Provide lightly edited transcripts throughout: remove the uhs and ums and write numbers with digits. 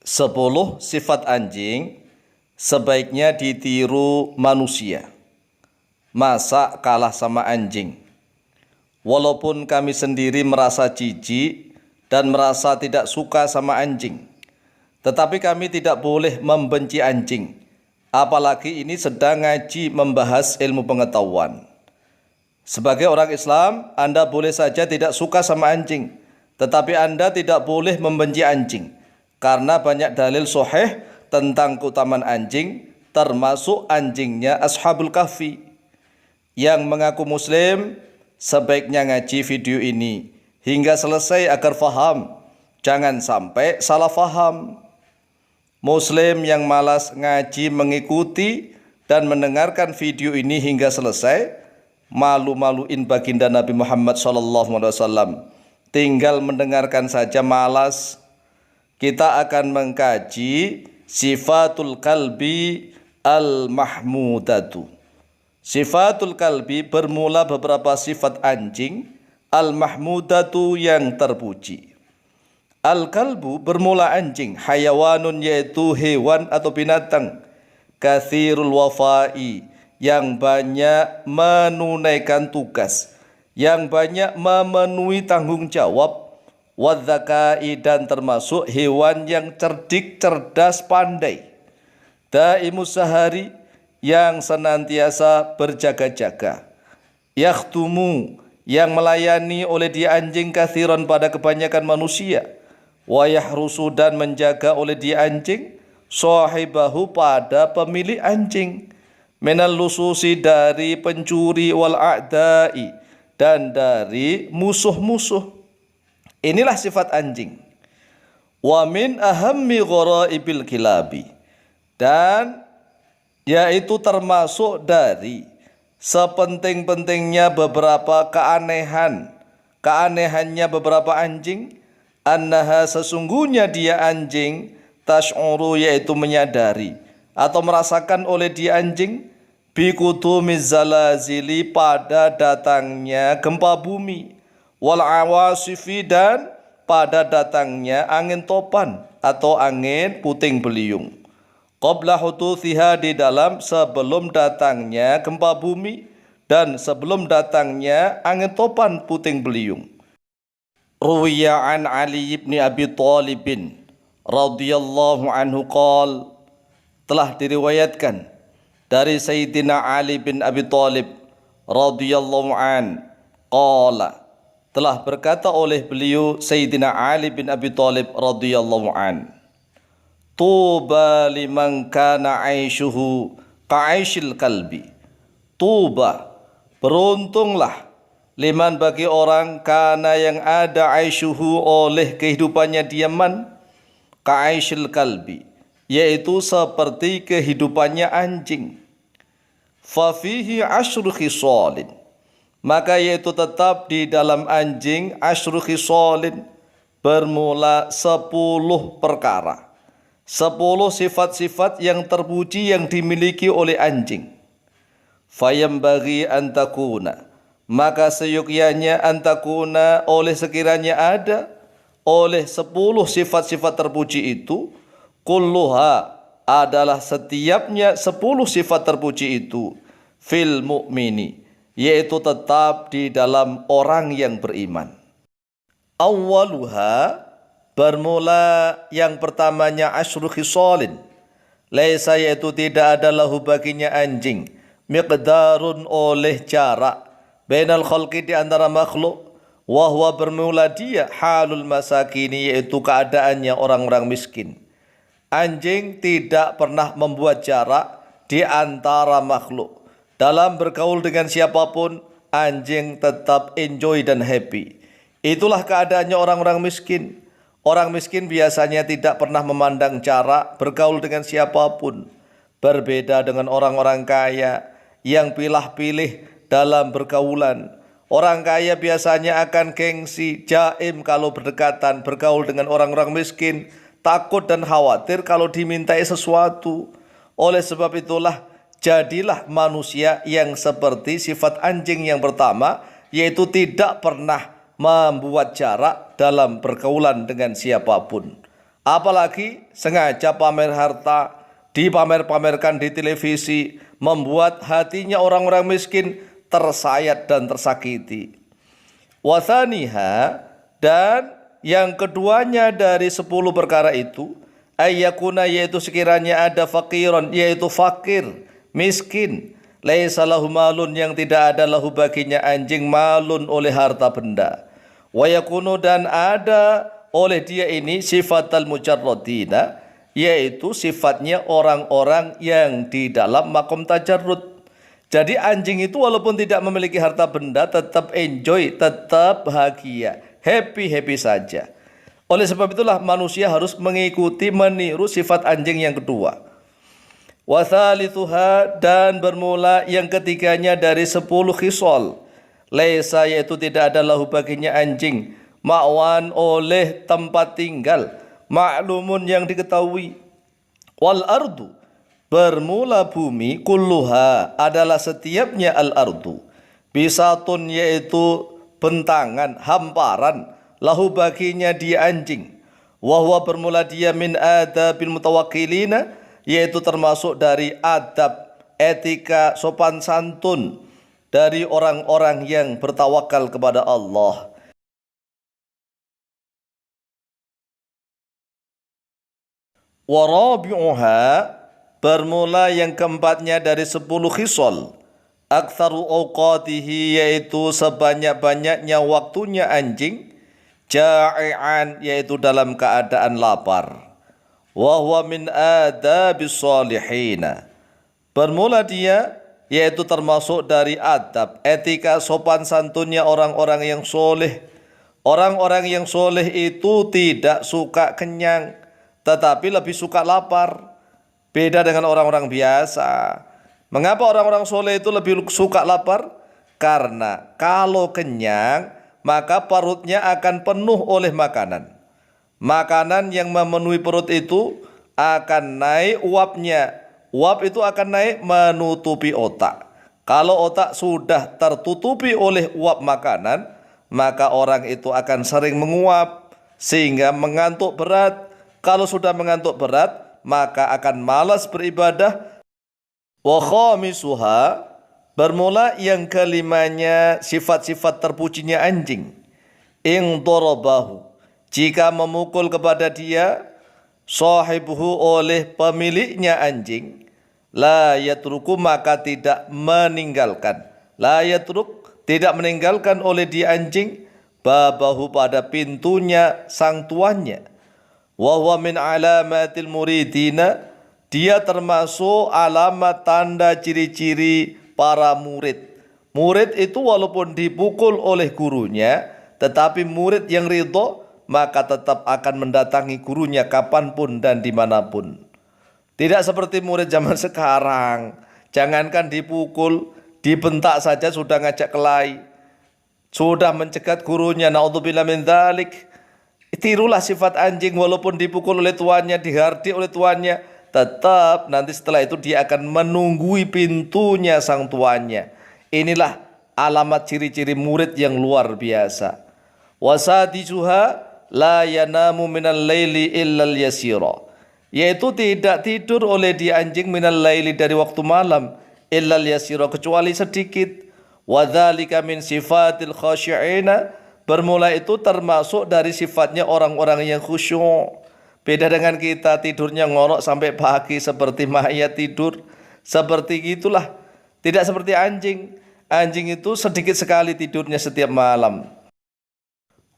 10 sifat anjing sebaiknya ditiru manusia. Masa kalah sama anjing? Walaupun kami sendiri merasa jijik dan merasa tidak suka sama anjing, tetapi kami tidak boleh membenci anjing. Apalagi ini sedang ngaji membahas ilmu pengetahuan. Sebagai orang Islam, Anda boleh saja tidak suka sama anjing, tetapi Anda tidak boleh membenci anjing. Karena banyak dalil sahih tentang keutamaan anjing, termasuk anjingnya Ashabul Kahfi. Yang mengaku muslim sebaiknya ngaji video ini hingga selesai agar faham. Jangan sampai salah faham. Muslim yang malas ngaji mengikuti dan mendengarkan video ini hingga selesai, malu-maluin baginda Nabi Muhammad SAW. Tinggal mendengarkan saja malas. Kita akan mengkaji sifatul kalbi al-mahmudatu. Sifatul kalbi bermula beberapa sifat anjing, al-mahmudatu yang terpuji. Al-kalbu bermula anjing, hayawanun yaitu hewan atau binatang, kathirul wafai yang banyak menunaikan tugas, yang banyak memenuhi tanggung jawab, wadzakai dan termasuk hewan yang cerdik, cerdas, pandai, daimus sahari yang senantiasa berjaga-jaga, yakhtumu yang melayani oleh dia anjing kathiran pada kebanyakan manusia, wa yahrusu dan menjaga oleh dia anjing sahibahu pada pemilik anjing, minal lususi dari pencuri, wal a'dai dan dari musuh-musuh. Inilah sifat anjing. Wa min ahammi ghoraibil kilabi, dan yaitu termasuk dari sepenting-pentingnya beberapa keanehannya beberapa anjing, annaha sesungguhnya dia anjing, tash'uru yaitu menyadari atau merasakan oleh dia anjing, bikutumiz zalazili pada datangnya gempa bumi, wal awasifi dan pada datangnya angin topan atau angin puting beliung, qabla huduthiha di dalam sebelum datangnya gempa bumi dan sebelum datangnya angin topan puting beliung. Ruwiya an Ali ibn Abi Thalib radhiyallahu anhu qala, telah diriwayatkan dari Sayyidina Ali bin Abi Thalib radhiyallahu an qala, telah berkata oleh beliau Sayyidina Ali bin Abi Thalib radhiyallahu an, tuba liman kana aishuhu ka'aishil kalbi. Tuba, beruntunglah, liman bagi orang kana yang ada aishuhu oleh kehidupannya diaman, ka'aishil kalbi yaitu seperti kehidupannya anjing. Fafihi asyru khisalin, maka yaitu tetap di dalam anjing asyru khisalin, bermula 10 perkara, 10 sifat-sifat yang terpuji yang dimiliki oleh anjing. Fayambaghi antakuna, maka seyogyanya antakuna oleh sekiranya ada oleh 10 sifat-sifat terpuji itu, kulluha adalah setiapnya 10 sifat terpuji itu, fil mu'mini yaitu tetap di dalam orang yang beriman. Awwaluha, bermula yang pertamanya asyru khisalin, laisa yaitu tidak ada lahu baginya anjing, miqdarun oleh jarak, bainal khalqi di antara makhluk, wahwa bermula dia halul masakini yaitu keadaannya orang-orang miskin. Anjing tidak pernah membuat jarak di antara makhluk. Dalam bergaul dengan siapapun, anjing tetap enjoy dan happy. Itulah keadaannya orang-orang miskin. Orang miskin biasanya tidak pernah memandang jarak bergaul dengan siapapun. Berbeda dengan orang-orang kaya yang pilih-pilih dalam bergaulan. Orang kaya biasanya akan gengsi, jaim kalau berdekatan bergaul dengan orang-orang miskin, takut dan khawatir kalau dimintai sesuatu. Oleh sebab itulah, jadilah manusia yang seperti sifat anjing yang pertama, yaitu tidak pernah membuat jarak dalam pergaulan dengan siapapun. Apalagi sengaja pamer harta, dipamer-pamerkan di televisi, membuat hatinya orang-orang miskin tersayat dan tersakiti. Wathaniha, dan yang keduanya dari 10 perkara itu, ayyakuna, yaitu sekiranya ada fakiron, yaitu fakir, miskin, laisa lahu malun, yang tidak ada lahu baginya anjing, malun oleh harta benda. Wa yakunu, dan ada oleh dia ini sifatal mujarradina, yaitu sifatnya orang-orang yang di dalam makom tajarrud. Jadi anjing itu walaupun tidak memiliki harta benda tetap enjoy, tetap bahagia, happy saja. Oleh sebab itulah manusia harus mengikuti, meniru sifat anjing yang kedua. Wathalithuha, dan bermula yang ketiganya dari 10 khisal. Laisa, yaitu tidak ada lahu baginya anjing, ma'wan, oleh tempat tinggal, ma'lumun, yang diketahui. Wal ardu, bermula bumi, kulluha, adalah setiapnya al ardu, bisatun, yaitu bentangan, hamparan, lahu baginya dia anjing. Wahwa, bermula dia min adabil mutawakkilina, yaitu termasuk dari adab, etika, sopan santun dari orang-orang yang bertawakal kepada Allah. Warabi'uha, bermula yang keempatnya dari 10 khisal, aktsaru awqatihi, yaitu sebanyak-banyaknya waktunya anjing, ja'ian, yaitu dalam keadaan lapar. Wa huwa min adabis salihina, bermula dia yaitu termasuk dari adab, etika, sopan santunnya orang-orang yang soleh. Orang-orang yang soleh itu tidak suka kenyang, tetapi lebih suka lapar. Beda dengan orang-orang biasa. Mengapa orang-orang soleh itu lebih suka lapar? Karena kalau kenyang, maka perutnya akan penuh oleh makanan. Makanan yang memenuhi perut itu akan naik uapnya. Uap itu akan naik menutupi otak. Kalau otak sudah tertutupi oleh uap makanan, maka orang itu akan sering menguap sehingga mengantuk berat. Kalau sudah mengantuk berat, maka akan malas beribadah. Wa khamisuha, bermula yang kelimanya sifat-sifat terpujinya anjing. In darabahu, jika memukul kepada dia, sahibuhu, oleh pemiliknya anjing, la yatruku, maka tidak meninggalkan, la yatruk, tidak meninggalkan oleh dia anjing, babahu, pada pintunya sang tuannya. Wa huwa min alamatil muridina, dia termasuk alamat tanda ciri-ciri para murid. Murid itu walaupun dipukul oleh gurunya, tetapi murid yang ridho, maka tetap akan mendatangi gurunya kapanpun dan dimanapun. Tidak seperti murid zaman sekarang. Jangankan dipukul, dibentak saja sudah ngajak kelahi, sudah mencegat gurunya. Naudzubillah min dzalik. Tirulah sifat anjing, walaupun dipukul oleh tuannya, dihardik oleh tuannya, tetap nanti setelah itu dia akan menunggui pintunya sang tuannya. Inilah alamat ciri-ciri murid yang luar biasa. Wasadijuha, la yanamu minal laili illal yasira, yaitu tidak tidur oleh dia anjing minal laili, dari waktu malam, illal yasira, kecuali sedikit. Wadzalika min sifatil khasyi'ina, bermula itu termasuk dari sifatnya orang-orang yang khusyuk. Beda dengan kita, tidurnya ngorok sampai pagi seperti mayat tidur. Seperti itulah, tidak seperti anjing. Anjing itu sedikit sekali tidurnya setiap malam.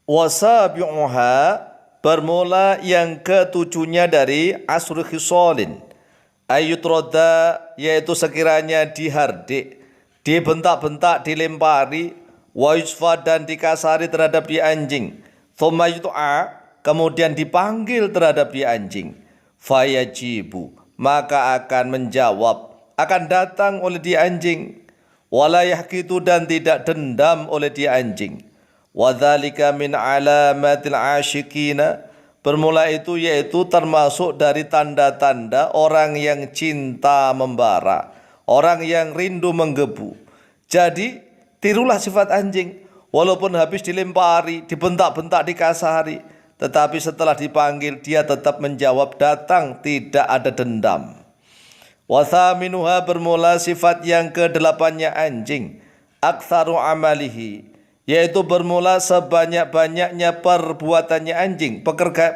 Wasabi'uha, bermula yang ketujuhnya dari asru khisalin, ayyutroda, yaitu sekiranya dihardik, dibentak-bentak, dilempari, wa yusfa, dan dikasari terhadap dia anjing, thumma yut'a, kemudian dipanggil terhadap dia anjing, fayajibu, maka akan menjawab, akan datang oleh dia anjing, wala yahkitu, dan tidak dendam oleh dia anjing. Wadzalika min alamatil asyikina, bermula itu yaitu termasuk dari tanda-tanda orang yang cinta membara, orang yang rindu menggebu. Jadi tirulah sifat anjing, walaupun habis dilempari, dibentak-bentak, dikasari, tetapi setelah dipanggil dia tetap menjawab datang, tidak ada dendam. Wathaminuha bermula sifat yang ke-8-nya anjing, aktsaru amalihi, yaitu bermula sebanyak-banyaknya perbuatannya anjing,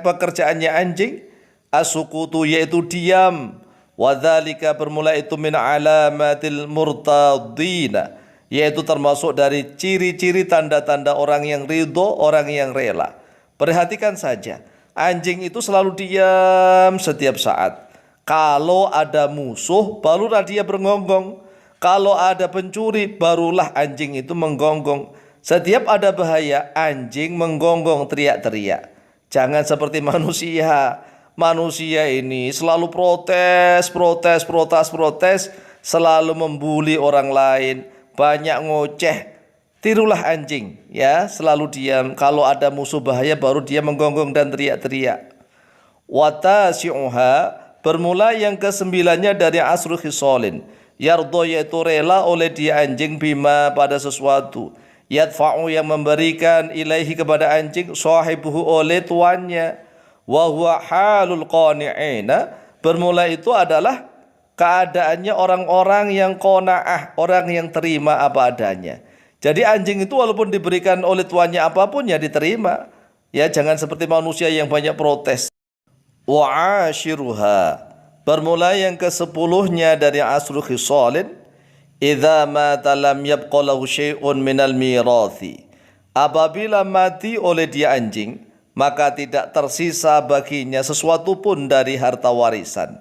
pekerjaannya anjing, as-sukutu yaitu diam, wadzalika bermula itu min alamatil murtadina, yaitu termasuk dari ciri-ciri tanda-tanda orang yang ridho, orang yang rela. Perhatikan saja, anjing itu selalu diam setiap saat. Kalau ada musuh, barulah dia bergonggong. Kalau ada pencuri, barulah anjing itu menggonggong. Setiap ada bahaya, anjing menggonggong teriak-teriak. Jangan seperti manusia. Manusia ini selalu protes, selalu membuli orang lain, banyak ngoceh. Tirulah anjing, ya, selalu diam. Kalau ada musuh bahaya baru dia menggonggong dan teriak-teriak. Watasi'uha bermula yang ke-9-nya dari asru khisalin. Yardo yaitu rela oleh dia anjing bima pada sesuatu. Yadfa'u yang memberikan ilaihi kepada anjing sahibuhu oleh tuannya. Wa huwa halul qani'ina bermula itu adalah keadaannya orang-orang yang qanaah, orang yang terima apa adanya. Jadi anjing itu walaupun diberikan oleh tuannya apapun ya diterima. Ya jangan seperti manusia yang banyak protes. Wa ashiruha bermula yang ke-10-nya dari asru khisalin. Idza mata lam yabqa lahu syai'un minal mirathi. Apabila mati oleh dia anjing, maka tidak tersisa baginya sesuatu pun dari harta warisan.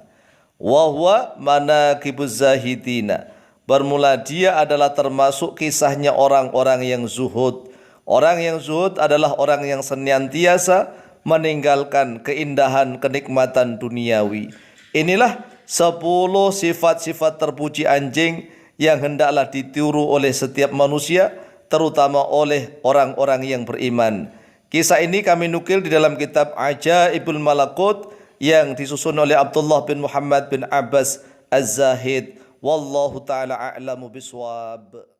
Wa huwa manaqibuz zahidina. Bermula dia adalah termasuk kisahnya orang-orang yang zuhud. Orang yang zuhud adalah orang yang senantiasa meninggalkan keindahan kenikmatan duniawi. Inilah 10 sifat-sifat terpuji anjing yang hendaklah ditiru oleh setiap manusia, terutama oleh orang-orang yang beriman. Kisah ini kami nukil di dalam kitab Ajaibul Malakut yang disusun oleh Abdullah bin Muhammad bin Abbas Az-Zahid. Wallahu ta'ala a'lamu biswab.